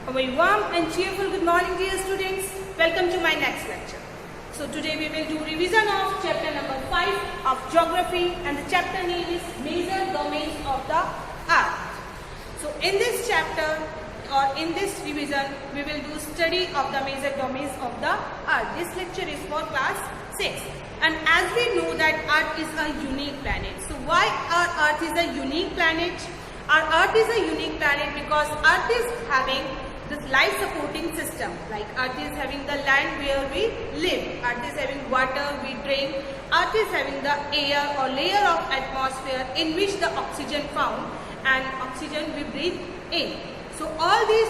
A very warm and cheerful good morning, dear students. Welcome to my next lecture. So today we will do revision of chapter number 5 of geography, and the chapter name is Major Domains of the Earth. So in this chapter or in this revision we will do study of the major domains of the Earth. This lecture is for class 6. And as we know that Earth is a unique planet. So why our Earth is a unique planet? Our Earth is a unique planet because Earth is having this life supporting system. Like Earth is having the land where we live. Earth is having water we drink. Earth is having the air or layer of atmosphere in which the oxygen found, and oxygen we breathe in. So all these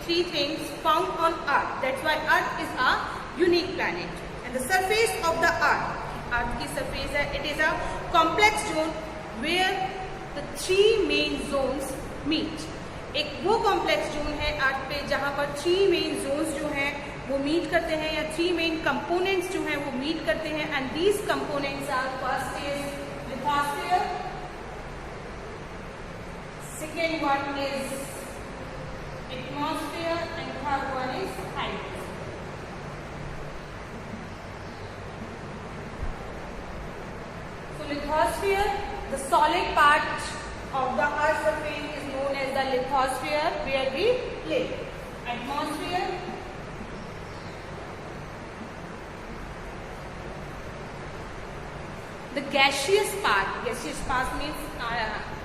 three things found on Earth. That's why Earth is a unique planet. And the surface of the Earth की surface है, it is a complex zone where the three main zones meet. एक वो complex zone है अर्थ पे जहाँ पर three main Jones जो हैं वो मीट करते हैं, या थ्री मेन कंपोनेंट्स जो हैं वो मीट करते हैं. And these components are first is lithosphere, second one is atmosphere and third one is hydrosphere. So lithosphere, the solid part of the Earth's surface is known as the lithosphere where we live. Atmosphere, the gaseous part. Gaseous part means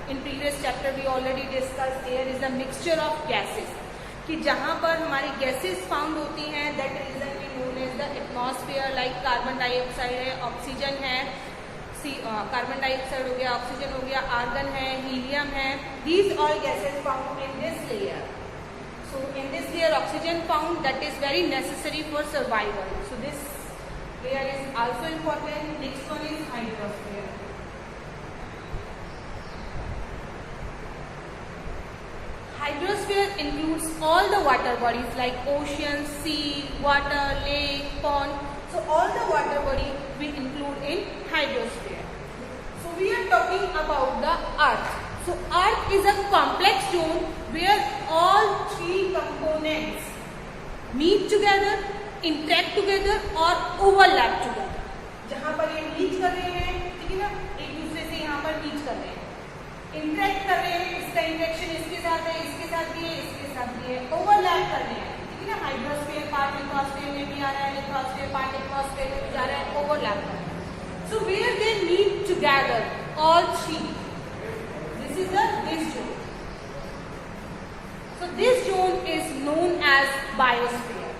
in previous chapter we already discussed air is a mixture of gases. कि जहाँ पर हमारी gases found होती हैं, that reason we known as the atmosphere. Like carbon dioxide है, oxygen है, carbon dioxide हो गया, ऑक्सीजन हो गया, आर्गन है, हीलियम है. These all gases found in this layer. So in this layer oxygen found, that is very necessary for survival. So this layer is also important. Next one is hydrosphere. Hydrosphere includes all the water bodies like ocean, sea, water, lake, pond. So all the water body we include in hydrosphere. So we are talking about the Earth. So Earth is a complex zone where all three components meet together, interact together or overlap together. जहाँ पर ये meet कर रहे हैं, ठीक है ना, एक दूसरे से यहाँ पर meet कर रहे हैं, interact कर रहे हैं, इसका interaction इसके साथ है, इसके साथ भी है, इसके साथ भी है, overlap कर रहे हैं. हाइड्रोस्फीयर पार्ट लिथोस्फीयर में भी आ रहा है, लिथोस्फीयर पार्ट एटमॉस्फेयर में भी जा रहा है, ओवरलैप कर रहा है. So where they meet together all three, this is this zone. So this zone is known as biosphere.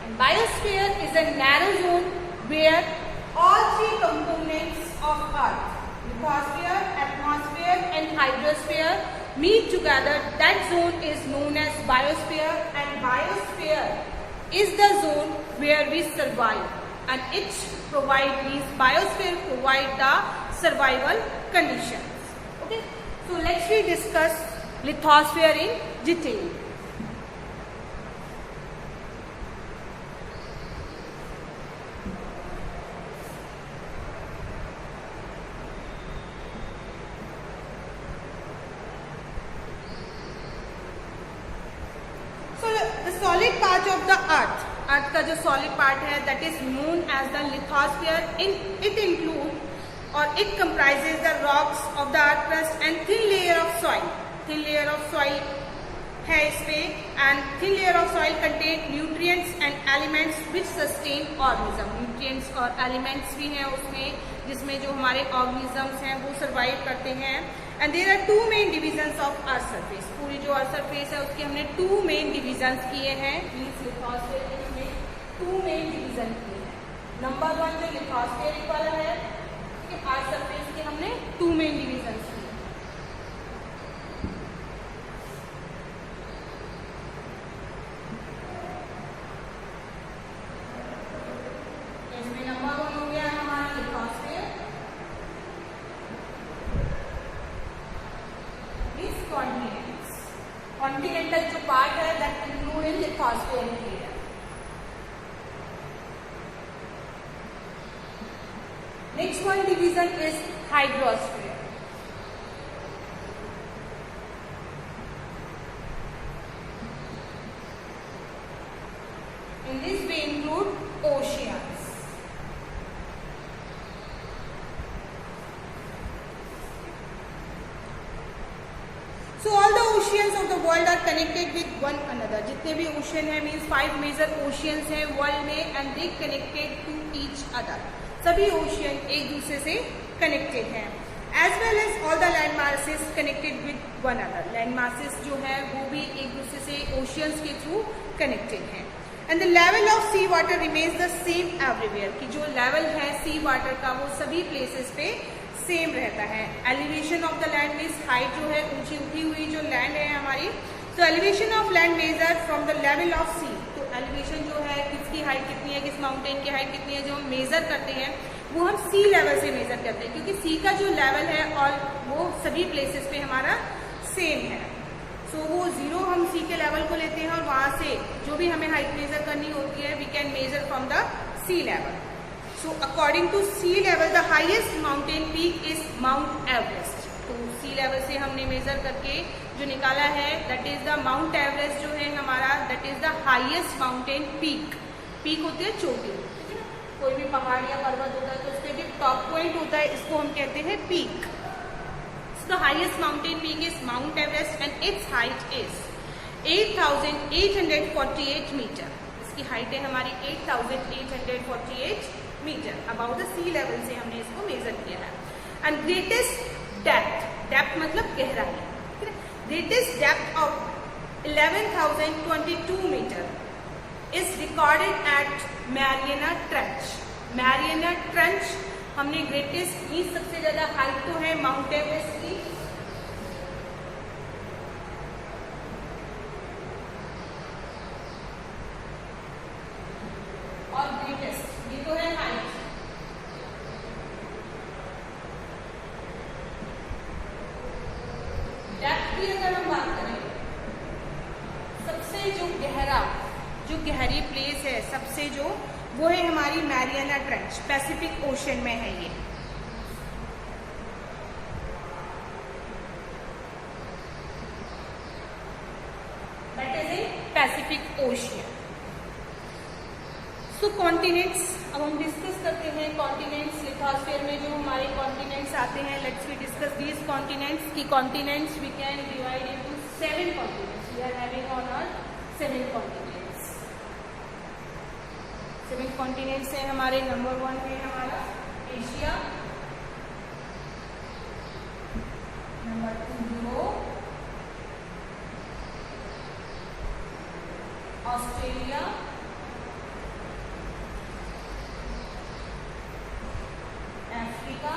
And biosphere is a narrow zone where all three components of Earth, lithosphere, atmosphere and hydrosphere meet together. That zone is known as biosphere, and biosphere is the zone where we survive, and it biosphere provide the survival conditions. Okay, so let's we discuss lithosphere in detail. Solid part of the earth का जो solid part है, that is known as the lithosphere. It includes or it comprises the rocks of the earth crust and thin layer of soil. Thin layer of soil है इसपे, and thin layer of soil contain nutrients and elements which sustain organism. Nutrients और elements भी हैं उसमें, जिसमें जो हमारे organisms हैं वो survive करते हैं. And there are two main divisions of earth surface. पूरी जो earth surface है उसके हमने two main divisions किए हैं. Means lithosphere में two main division किए हैं. Number one जो lithosphere वाला है, earth surface के हमने two main divisions किए. इसमें number one हो गया हमारा lithosphere. कॉन्टिनेंटल जो पार्ट है that include in lithosphere layer. Next one division is hydrosphere. In this we include oceans. So all the oceans of the world are connected with one another. जितने भी ocean है means 5 major oceans हैं world में and they connected to each other. सभी ocean एक दूसरे से connected हैं. As well as all the land masses connected with one another. Land masses जो है वो भी एक दूसरे से oceans के through connected हैं. And the level of sea water remains the same everywhere. कि जो level है sea water का वो सभी places पे सेम रहता है. Elevation of the land means height जो है ऊंची उठी हुई जो लैंड है हमारी. तो elevation of land measure from the level of sea. तो एलिवेशन जो है किसकी हाइट कितनी है, किस माउंटेन की हाइट कितनी है जो हम मेजर करते हैं वो हम सी लेवल से मेजर करते हैं क्योंकि सी का जो लेवल है और वो सभी प्लेसेस पे हमारा सेम है. सो वो जीरो हम सी के लेवल को लेते हैं और वहाँ से जो भी हमें हाइट मेजर करनी होती है we can measure from the sea level. So according to sea level, the highest mountain peak is Mount Everest. तो sea level से हमने मेजर करके जो निकाला है that is the Mount Everest जो है हमारा that is the highest mountain peak. Peak होती है चोटी, ठीक है ना. कोई भी पहाड़ या पर्वत होता है तो उसके भी टॉप पॉइंट होता है, इसको हम कहते हैं peak. So the highest mountain peak is Mount Everest and its height is 8,848 meter. इसकी हाइट है हमारी 8,848 metre about the sea level से हमने इसको मेजर किया है. एंड ग्रेटेस्ट डेप्थ, डेप्थ मतलब गहराई, greatest depth of 11,022 metre is recorded at Mariana Trench. Mariana Trench हमने ग्रेटेस्ट मीन्स सबसे ज्यादा हाइट तो है माउंट एवरेस्ट की. और ग्रेटेस्ट ये तो है हाइट. डेप्थ की अगर हम बात करें सबसे जो गहरी प्लेस है सबसे जो वो है हमारी मैरियाना ट्रेंच. पैसिफिक ओशन में है ये. That is in Pacific ocean. So continents अब हम डिस्कस करते हैं. कॉन्टिनेंट्स लिथोस्फीयर में जो हमारे कॉन्टिनेंट्स आते हैं let's we discuss these continents. की continents we can divide into 7 continents. We are having on earth 7 continents. 7 continents हैं हमारे. नंबर 1 है हमारा Asia. Number 2 Europe, Australia, Africa,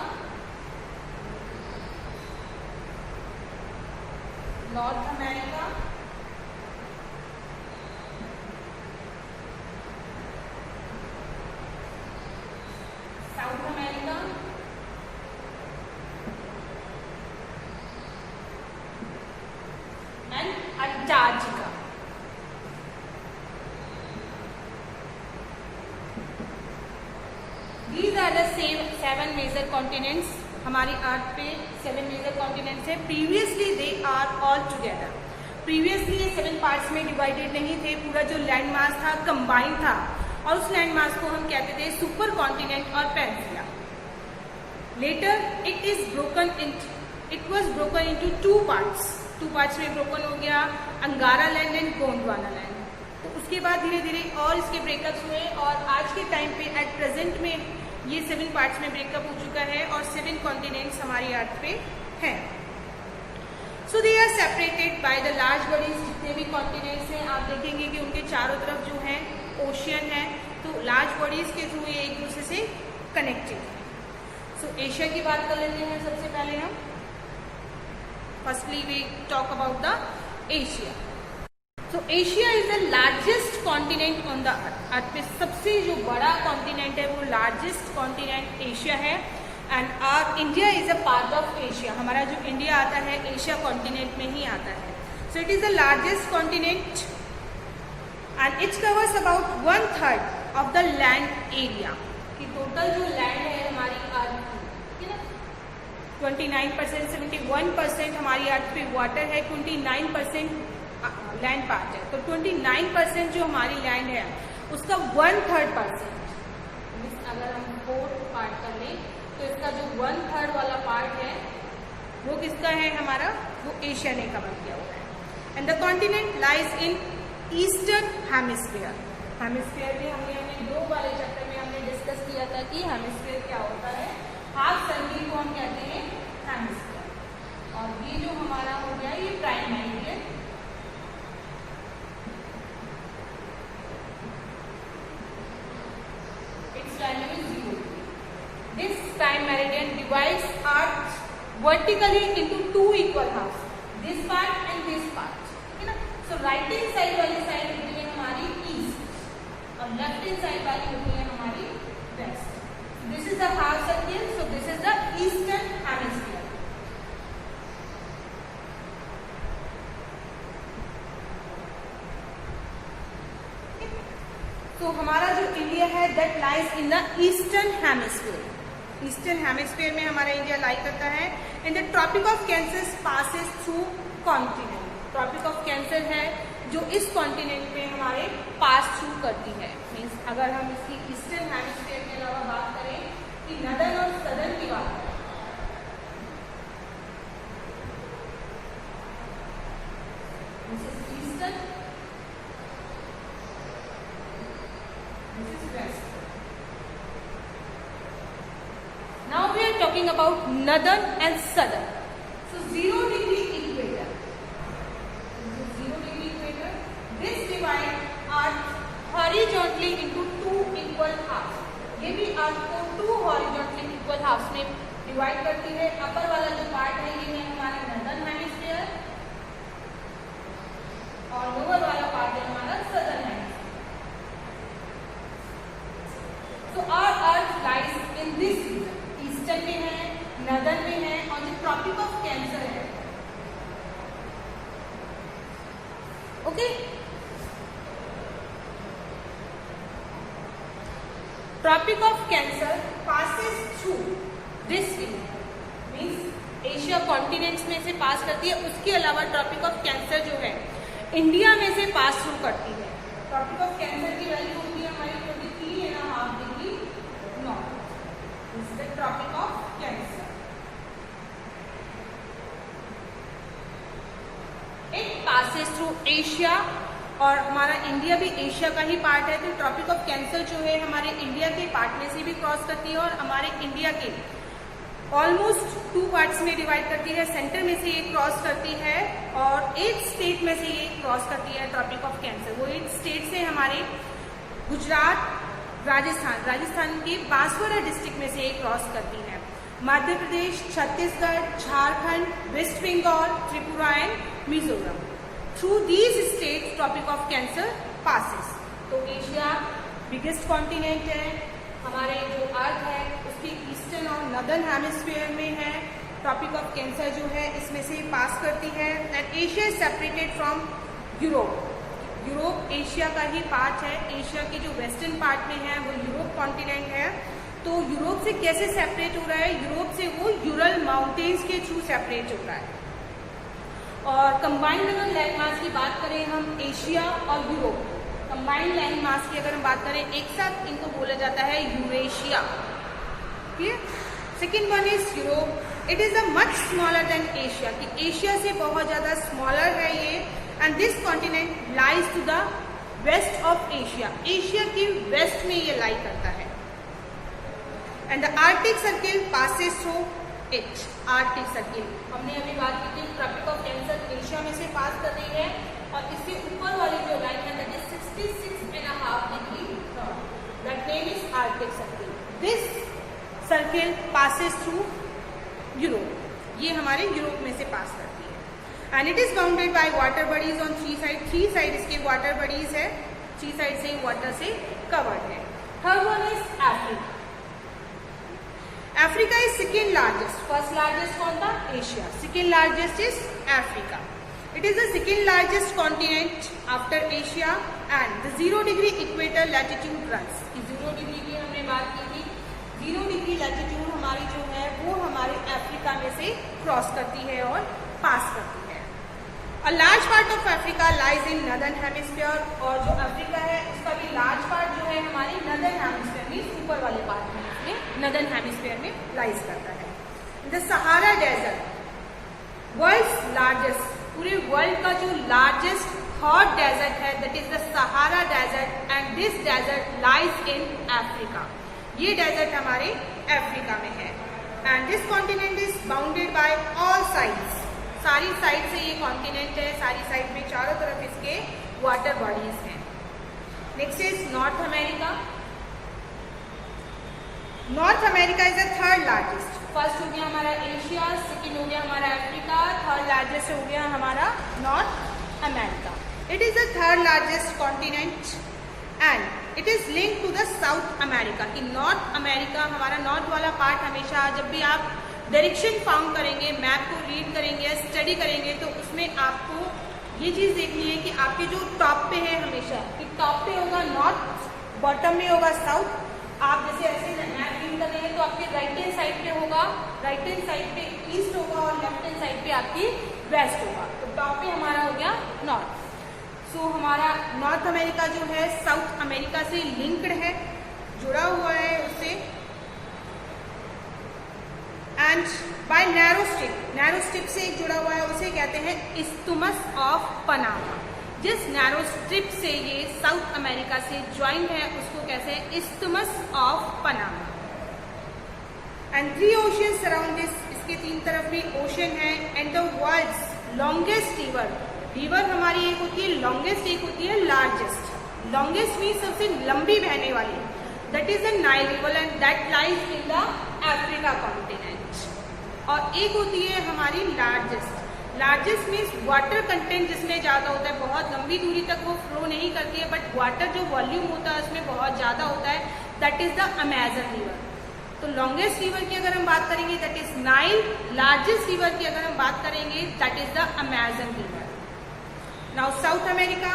North America, South America, and Antarctica. These are the 7 major continents. हमारी earth पे 7 major continents है. Previously they are all together. Previously ये 7 parts में divided नहीं थे. पूरा जो लैंड मास था कंबाइंड था और उस लैंड मास को हम कहते थे सुपर कॉन्टिनेंट और peninsula. Later it was broken into 2 parts. 2 parts में ब्रोकन हो गया अंगारा लैंड एंड गोंडवाना लैंड. तो उसके बाद धीरे धीरे और इसके ब्रेकअप्स हुए और आज के टाइम पे एट प्रेजेंट में ये 7 पार्ट्स में ब्रेकअप हो चुका है और 7 कॉन्टिनेंट्स हमारी अर्थ पे हैं. So they are separated by the large bodies. जितने भी कॉन्टिनेंट्स हैं आप देखेंगे कि उनके चारों तरफ जो है ओशियन है. तो लार्ज बॉडीज के थ्रू ये एक दूसरे से कनेक्टेड है. सो एशिया की बात कर लेते हैं सबसे पहले हम. Firstly we talk about the Asia. So Asia is the largest continent on the earth. Earth पे सबसे जो बड़ा कॉन्टिनेंट है वो लार्जेस्ट कॉन्टिनेंट एशिया है. And our India is a part of Asia. हमारा जो इंडिया आता है एशिया कॉन्टिनेंट में ही आता है. So it is the largest continent and it covers about 1/3 of the land area. कि टोटल जो लैंड है हमारी अर्थ की, ठीक है ना, 29%, 71% हमारी अर्थ पे वाटर है, 29% लैंड पार्ट है। तो 29% जो हमारी लैंड है उसका 1/3%, अगर हम 4 पार्ट कर लें तो इसका जो 1/3 वाला पार्ट है वो किसका है हमारा, वो एशिया ने कवर किया हुआ है। And the continent lies in eastern hemisphere. Hemisphere में हमने ग्लोब वाले चैप्टर में हमने डिस्कस किया था कि हेमिस्फीयर क्या होता है। हाफ सर्किल को हम कहते हैं हेमिस्फीयर। और ये जो हमारा हो गया ये prime meridian, its time is 0. This prime meridian divides Earth vertically into 2 equal halves, this part and this part, है ना। So right hand side वाली साइड होती है हमारी ईस्ट और लेफ्ट हैंड साइड वाली होती है हमारी waste. This is the half circle, so this is the eastern hemisphere. तो हमारा जो इंडिया है that lies in the eastern hemisphere. Eastern hemisphere में हमारा इंडिया लाई करता है। In the tropic of cancer passes through continent. Tropic of cancer है जो इस कॉन्टिनेंट में हमारे पास थ्रू करती है। मीन्स अगर हम इसकी ईस्टर्न हेमिस्फीयर के अलावा बात करें कि नदर्न और सदर्न की बात करें, this is eastern, this is west. Now we are talking about northern and southern. So 0 degree equator. This is 0 degree equator. This divide Earth horizontally into 2 equal halves. ये भी Earth को 2 horizontally equal halves में divide करती है। अपर वाला जो part है ये है हमारा northern hemisphere और लोअर वाला पार्ट है हमारा southern hemisphere. So our Earth lies in this region. Eastern में है, नदर्न में है और जो ट्रॉपिक ऑफ कैंसर है, okay. Tropic of cancer passes through this region, means Asia continents में से पास करती है। उसके अलावा ट्रॉपिक ऑफ कैंसर जो है इंडिया में से पास थ्रू करती है। ट्रॉपिक ऑफ कैंसर की वैल्यू होती है हमारी 23.5 degree north. This is the tropic of cancer. It passes through Asia और हमारा इंडिया भी एशिया का ही पार्ट है। तो ट्रॉपिक ऑफ कैंसर जो है हमारे इंडिया के पार्ट में से भी क्रॉस करती है और हमारे इंडिया के ऑलमोस्ट 2 पार्ट्स में डिवाइड करती है। सेंटर में से ये क्रॉस करती है और 8 स्टेट में से ये क्रॉस करती है ट्रॉपिक ऑफ कैंसर। वो 8 स्टेट से हमारे गुजरात, राजस्थान के बांसवाड़ा डिस्ट्रिक्ट में से ये क्रॉस करती है। Madhya Pradesh, Chhattisgarh, Jharkhand, West Bengal, Tripura and Mizoram. Through these state tropic of cancer passes. तो एशिया बिगेस्ट कॉन्टिनेंट है, हमारे जो अर्थ है उसके ईस्टर्न और नदर्न हेमिस्फीयर में है। ट्रॉपिक ऑफ कैंसर जो है इसमें से पास करती है। And Asia is separated from Europe. Europe Asia का ही पार्ट है। एशिया के जो वेस्टर्न पार्ट में है वो यूरोप कॉन्टिनेंट है। तो यूरोप से कैसे सेपरेट हो रहा है? यूरोप से वो यूरल माउंटेन्स के थ्रू सेपरेट हो रहा है। और कंबाइंड अगर लैंड मास की बात करें हम एशिया और यूरोप, कंबाइंड लैंड मास की अगर हम बात करें एक साथ इनको बोला जाता है Eurasia. Clear? Second one is Europe. It is a much smaller than Asia, कि एशिया से बहुत ज्यादा स्मॉलर है ये। And this continent lies to the west of Asia. Asia के वेस्ट में ये लाई करता है। And the Arctic circle passes through it. Arctic circle हमने अभी बात की थी, ट्रॉपिक ऑफ कैंसर एशिया में से पास कर रही है और इससे ऊपर वाली जो लाइन है that is 66.5 degree north, that name is Arctic circle. This circle passes through Europe. ये हमारे यूरोप में से पास करती है। And it is bounded by water bodies on 3 side. 3 side इसके वाटर बॉडीज है, 3 साइड से वाटर से कवर्ड है। Third one is Africa. Africa is second largest. First largest कौन था? Asia. Second largest is Africa. It is the second largest continent after Asia and the 0 degree equator latitude runs. 0 degree की हमने बात की थी। 0 degree latitude हमारी जो है वो वो हमारे अफ्रीका में से क्रॉस करती है और पास करती है। A large part of Africa lies in northern hemisphere, और जो अफ्रीका है उसका भी लार्ज पार्ट जो है हमारी नदर्न हेमिस्फीयर में, ऊपर वाले पार्ट में, इसमें नदर्न हेमिस्फीयर में लाइज करता है। The Sahara desert world's largest, पूरे वर्ल्ड का जो लार्जेस्ट हॉट डेजर्ट है that is the Sahara desert, and this desert lies in Africa. ये डेजर्ट हमारे अफ्रीका में है। And this continent is bounded by all sides, सारी साइड से ये कॉन्टिनेंट है, सारी साइड में चारों तरफ इसके वाटर बॉडीज हैं। Next is north America. North America is the third largest. First हो गया हमारा एशिया, सेकेंड हो गया हमारा अफ्रीका, थर्ड लार्जेस्ट हो गया हमारा North America. It is the third largest continent and it is link to the South America. कि नॉर्थ अमेरिका, हमारा नॉर्थ वाला पार्ट, हमेशा जब भी आप डायरेक्शन फाउंड करेंगे, मैप को रीड करेंगे, स्टडी करेंगे, तो उसमें आपको ये चीज़ देखनी है कि आपके जो टॉप पे है, हमेशा कि टॉप पे होगा नॉर्थ, बॉटम में होगा साउथ। आप जैसे ऐसे मैप रीड कर रहे हैं तो आपके राइट हैंड साइड पे होगा, राइट हैंड साइड पे ईस्ट होगा और लेफ्ट हैंड साइड पे आपकी वेस्ट होगा। तो टॉप पे हमारा हो गया नॉर्थ। सो हमारा नॉर्थ अमेरिका जो है साउथ अमेरिका से लिंक्ड है, जुड़ा हुआ है उससे। एंड बाय नैरो स्ट्रिप से एक जुड़ा हुआ है, उसे कहते हैं इस्थमस ऑफ पनामा। जिस नैरो स्ट्रिप से ये साउथ अमेरिका से ज्वाइंट है उसको कहते हैं isthmus of Panama. And 3 ocean surround this, इसके 3 तरफ भी ओशन है। And the world's longest river हमारी एक होती है लॉन्गेस्ट, एक होती है लार्जेस्ट। लॉन्गेस्ट मीन्स सबसे लंबी बहने वाली, that is the Nile river and that lies in the Africa continent. और एक होती है हमारी largest. Largest means water content जिसमें ज़्यादा होता है, बहुत लंबी दूरी तक वो फ्लो नहीं करती है, बट वाटर जो वॉल्यूम होता है उसमें बहुत ज़्यादा होता है, that is the Amazon river. तो लॉन्गेस्ट रिवर की अगर हम बात करेंगे that is Nile, largest river की अगर हम बात करेंगे that is the Amazon river. Now south America.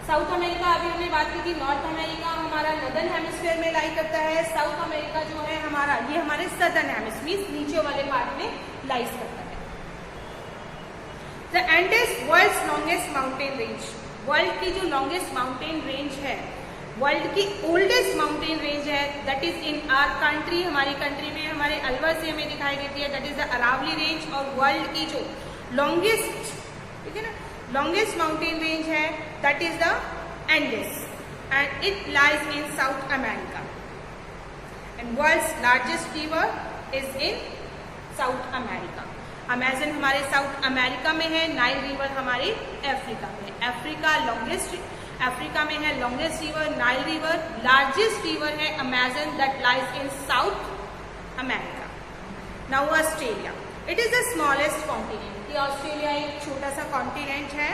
South America अभी हमने बात की थी, नॉर्थ अमेरिका हमारा नदर्न हेमिस्फीयर में लाई करता है। साउथ अमेरिका जो है हमारा, ये हमारे सदर्न हेमिस्फीयर नीचे वाले पार्ट में लाइज करता है। The Andes world's longest mountain range, world की जो लॉन्गेस्ट माउंटेन रेंज है, वर्ल्ड की ओल्डेस्ट माउंटेन रेंज है, that is in our country, हमारी कंट्री में, हमारे अलवर से हमें दिखाई देती है, that is the Aravalli range. और वर्ल्ड की जो लॉन्गेस्ट, ठीक है ना, लॉन्गेस्ट माउंटेन रेंज है that is the Andes and it lies in South America. And world's largest river is in South America. Amazon हमारे साउथ अमेरिका में है, नाइल रिवर हमारे अफ्रीका में। अफ्रीका लॉन्गेस्ट, अफ्रीका में है longest river Nile river, largest river है Amazon that lies in South America. Now Australia, it is the smallest continent. ये Australia एक छोटा सा कॉन्टिनेंट है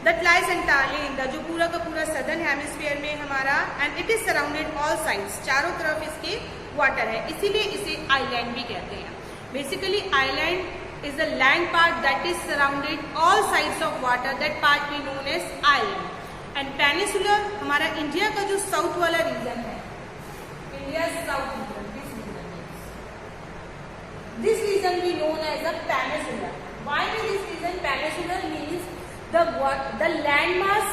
that lies entirely in the, जो पूरा का पूरा सदर्न हेमिस्फीयर में हमारा, and it is surrounded all sides, चारों तरफ इसके वाटर है, इसीलिए इसे आइलैंड भी कहते हैं। Basically island is the land part that is surrounded all sides of water, that part we known as island. And peninsular हमारा इंडिया का जो साउथ वाला रीजन है, India south region, this region we known as the peninsular. Why is this region peninsular? Means the landmass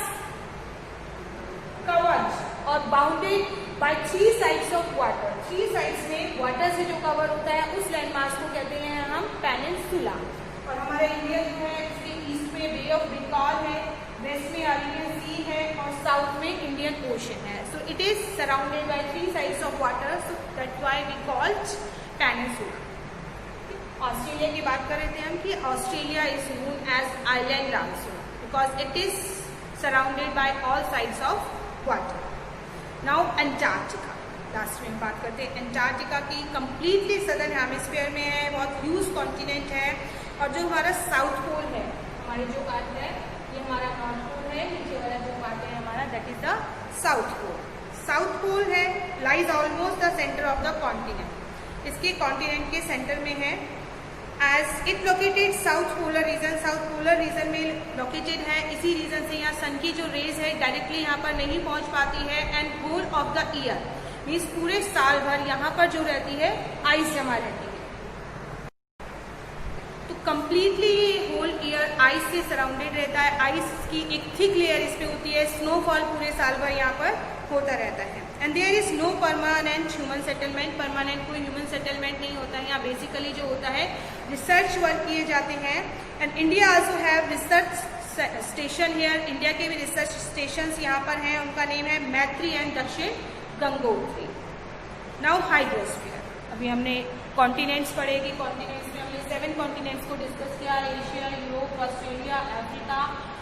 covered or bounded by 3 sides of water. 3 sides में water से जो cover होता है उस लैंडमास को कहते हैं हम पेनिनसुला। और हमारा इंडिया जो है इसके ईस्ट में बे ऑफ बंगाल है, वेस्ट में अरेबियन सी है और साउथ में इंडियन ओशन है। So it is surrounded by 3 sides of water, so that's why we called peninsula. Australia की बात कर रहे थे हम कि Australia is known as island also because it is surrounded by all sides of water. Now Antarctica, last में बात करते हैं अंटार्कटिका की। कंप्लीटली सदर्न हेमिस्फीयर में है, बहुत ह्यूज कॉन्टिनेंट है। और जो हमारा साउथ पोल है, हमारे जो पार्ट है ये हमारा नॉर्थ पोल है, नीचे वाला जो पार्ट है हमारा that is the South Pole. South Pole है lies almost the centre of the continent, इसके कॉन्टिनेंट के सेंटर में है। As it located South polar region, South polar region में लोकेटेड है। इसी रीजन से यहाँ सन की जो रेज है डायरेक्टली यहाँ पर नहीं पहुँच पाती है। And whole of the year means पूरे साल भर यहाँ पर जो रहती है आइस जमा रहती है, कम्प्लीटली होल ईयर आइस से सराउंडेड रहता है। आइस की एक थिक लेयर इस पे होती है। स्नोफॉल पूरे साल भर यहाँ पर होता रहता है। And there is no permanent human settlement. Permanent कोई ह्यूमन सेटलमेंट नहीं होता है यहाँ। बेसिकली जो होता है रिसर्च वर्क किए जाते हैं। And India also have research station here. India के भी रिसर्च स्टेशंस यहाँ पर हैं। उनका नेम है मैत्री एंड दक्षिण गंगोत्री। Now hydrosphere. अभी हमने कॉन्टिनेंट्स पढ़े कि कॉन्टिनेंट्स में हमने 7 कॉन्टिनेंट्स को डिस्कस किया। Asia, Europe, Australia, Africa,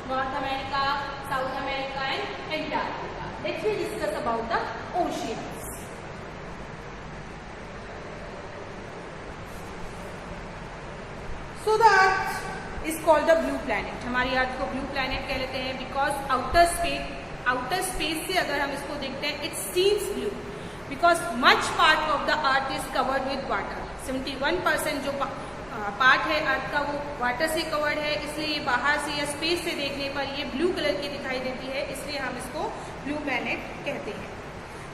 North America, South America and Antarctica. Let's we discuss about the oceans. So the earth is called the blue planet. हमारी अर्थ को ब्लू प्लैनेट कह लेते हैं बिकॉज आउटर स्पेस से अगर हम इसको देखते हैं, it seems blue because much part of the earth is covered with water. 71% जो पार्ट है अर्थ का वो वाटर से कवर्ड है, इसलिए ये बाहर से या स्पेस से देखने पर ये ब्लू कलर की दिखाई देती है, इसलिए हम इसको ब्लू प्लैनेट कहते हैं।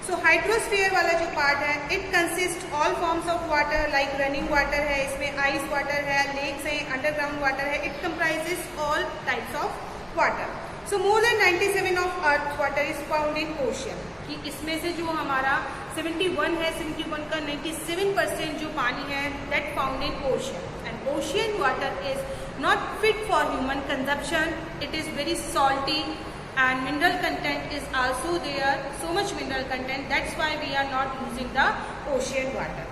सो हाइड्रोस्फीयर वाला जो पार्ट है, it consist all forms of water like running water है, इसमें आइस वाटर है, लेक्स हैं, अंडरग्राउंड वाटर है। It comprises all types of water. So more than 97 of earth water is found in ocean. कि इसमें से जो हमारा 71 है, 71 का 97% जो पानी है that found in ocean. And ocean water is not fit for human consumption. It is very salty and mineral content is also there, so much mineral content, that's why we are not using the ocean water.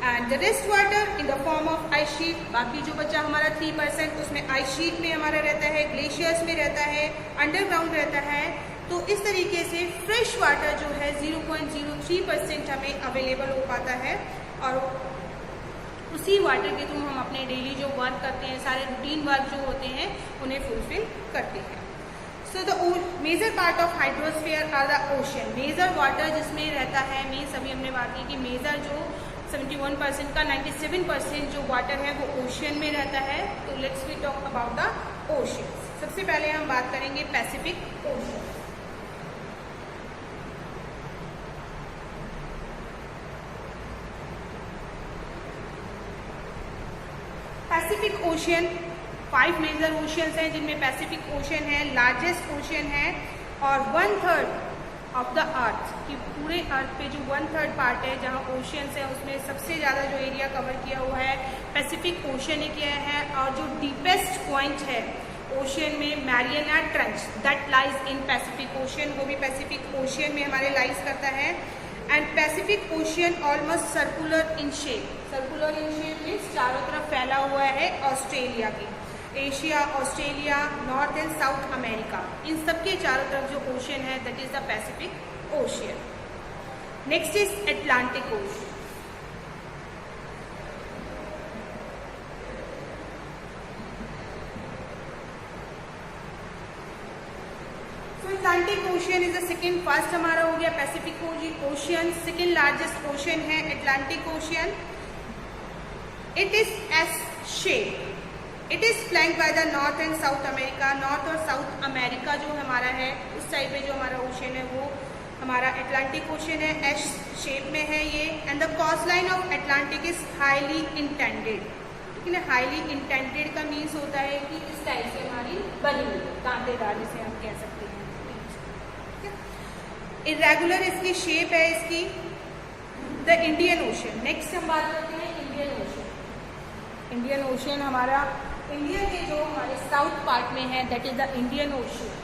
And the rest water in the form of ice sheet। बाकी जो बचा हमारा 3% उसमें ice sheet में हमारा रहता है, glaciers में रहता है, अंडरग्राउंड रहता है। तो इस तरीके से फ्रेश वाटर जो है 0.03% हमें अवेलेबल हो पाता है और उसी वाटर के थ्रू हम अपने डेली जो वर्क करते हैं, सारे रूटीन वर्क जो होते हैं उन्हें फुलफिल करते हैं। So the major part of hydrosphere are the ocean. Major water जिसमें रहता है, मीन्स अभी हमने बात की कि मेजर जो 71% का 97% जो वाटर है वो ओशियन में रहता है। तो let's we talk about the ocean. सबसे पहले हम बात करेंगे Pacific Ocean. Pacific Ocean 5 major oceans हैं, जिनमें पैसिफिक ओशियन है, लार्जेस्ट ओशियन है और 1/3 ऑफ द अर्थ कि पूरे अर्थ पे जो 1/3 पार्ट है जहाँ ओशियंस है उसमें सबसे ज़्यादा जो एरिया कवर किया हुआ है पैसिफिक ओशियन ने किया है। और जो डीपेस्ट पॉइंट है ओशियन में Mariana trench that lies in Pacific Ocean, वो भी पैसिफिक ओशियन में हमारे लाइज करता है। And Pacific Ocean almost circular in shape. Circular in shape means चारों तरफ फैला हुआ है ऑस्ट्रेलिया की। Asia, Australia, North and South America, इन सबके चारों तरफ जो ओशियन है that is the Pacific Ocean. Next is Atlantic Ocean. Atlantic Ocean is the second. First हमारा हो गया Pacific Ocean, second largest ocean है Atlantic Ocean. It is S shape. It is flank by the North and South America. North और South America जो हमारा है उस side पे जो हमारा ओशियन है वो हमारा अटलांटिक ओशियन है, एस शेप में है ये। And the coast line of Atlantic is highly intended. ठीक है ना, हाईली इंटेंडेड का मीन्स होता है कि इस टाइप से हमारी बनी हुई कांटेदार जिसे हम कह सकते हैं। इरेगुलर इसकी शेप है इसकी। The Indian ocean. नेक्स्ट हम बात करते हैं इंडियन ओशियन। इंडियन ओशियन हमारा इंडिया के जो हमारे साउथ पार्ट में है that is the Indian ocean.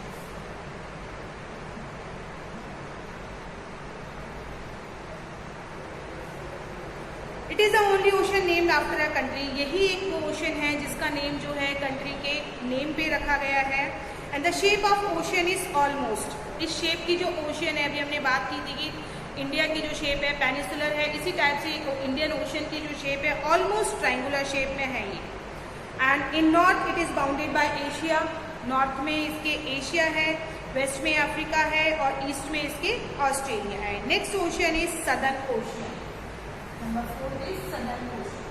It is the only ocean named after a country. यही एक वो ओशियन है जिसका नेम जो है कंट्री के नेम पे रखा गया है। And the shape of ocean is almost, इस शेप की जो ओशियन है, अभी हमने बात की थी कि इंडिया की जो शेप है पेनिसुलर है, इसी टाइप से इंडियन ओशियन की जो शेप है ऑलमोस्ट ट्रायंगुलर शेप में है ये। And in north it is bounded bye Asia. North में इसके एशिया है, वेस्ट में अफ्रीका है और ईस्ट में इसके ऑस्ट्रेलिया है। Next ocean is Southern Ocean. Number 4 is Southern Ocean.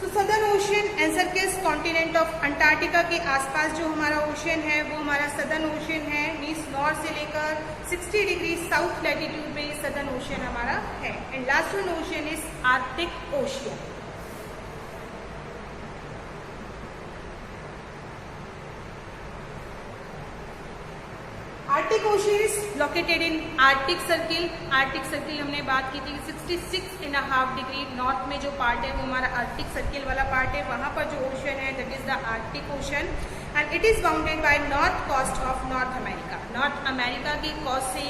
Southern Ocean encircles continent of Antarctica के आसपास जो हमारा ओशियन है वो हमारा सदर्न ओशियन है, मीन्स नॉर्थ से लेकर 60 डिग्री साउथ लैटिट्यूड में सदर्न ओशियन हमारा है। And last one ocean is Arctic Ocean. Arctic Ocean is located in Arctic Circle. Arctic Circle हमने बात की थी कि 66.5 डिग्री नॉर्थ में जो पार्ट है वो हमारा आर्टिक सर्किल वाला पार्ट है, वहाँ पर जो ओशन है that is the Arctic Ocean and it is bounded by north coast of North America. North America की कोस्ट से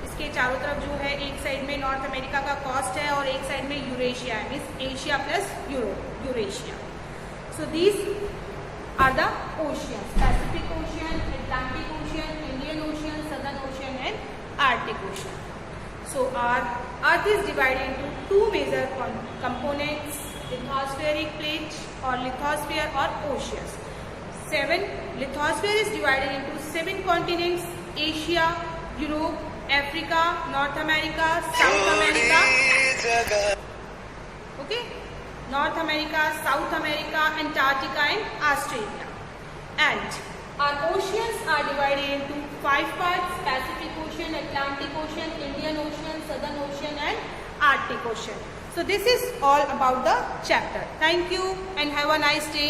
इसके चारों तरफ जो है, एक साइड में नॉर्थ अमेरिका का कोस्ट है और एक साइड में यूरेशिया है, means Asia plus Europe, Eurasia. So these are the oceans: Pacific Ocean, Atlantic Ocean, Indian Ocean, Southern Ocean and Arctic Ocean. So our Earth is divided into two major components: lithospheric plate or lithosphere or oceans. Lithosphere is divided into 7 continents: Asia, Europe, Africa, North America, South America. Okay. North America, South America, Antarctica and Australia. And our oceans are divided into 5 parts: Pacific Ocean, Atlantic Ocean, Indian Ocean, Southern Ocean and Arctic Ocean. So this is all about the chapter. Thank you and have a nice day.